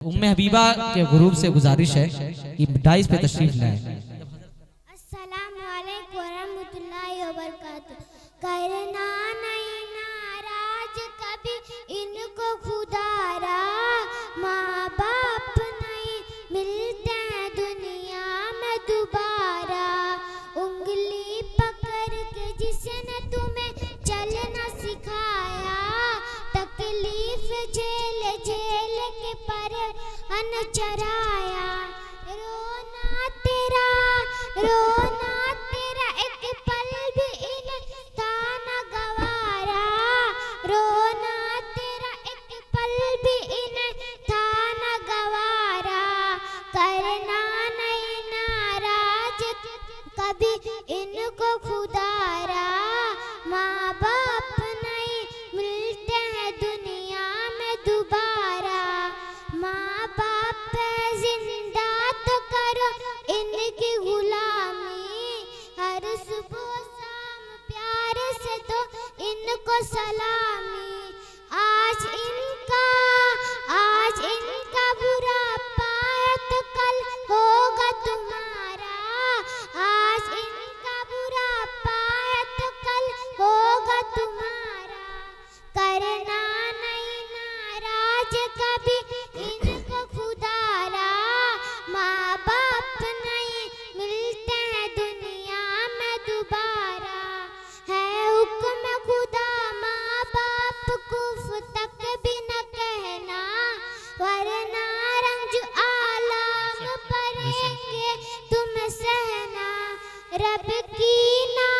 उम्मे Habiba के group से गुजारिश है कि डाइस पे तशरीफ लाएं। अस्सलामु अलैकुम वरहमतुल्लाहि वबरकातुहू। करना नहीं नाराज कभी इनको खुदारा, माँ बाप नहीं मिलते हैं दुनिया में दोबारा। उंगली पकड़ के जिसने तुम्हें चलना सिखाया, तकलीफ झेल झेल के पर अन चराया। रोना तेरा एक पल भी इन्हें था न गवारा। रोना तेरा एक पल भी इन्हें था न गवारा। करना नहीं नाराज कभी इनको खुदारा, माँ बाप नहीं मिलते हैं दुनिया में दोबारा। माँ बाप है जिंदा तो करो इनकी गुलामी, हर सुबह शाम प्यार से दो इनको सलामी। आज इनका बुढ़ापा है तो कल होगा तुम्हारा। आज इनका बुढ़ापा है तो कल होगा तुम्हारा। करना नहीं नाराज कभी इनको खुदारा, माँ बाप नहीं मिलते हैं दुनिया में दोबारा। है हुक्म खुदा माँ बाप कुफ तक भी न कहना, वरना रंज आलम पड़ेंगे तुम सहना। रब की ना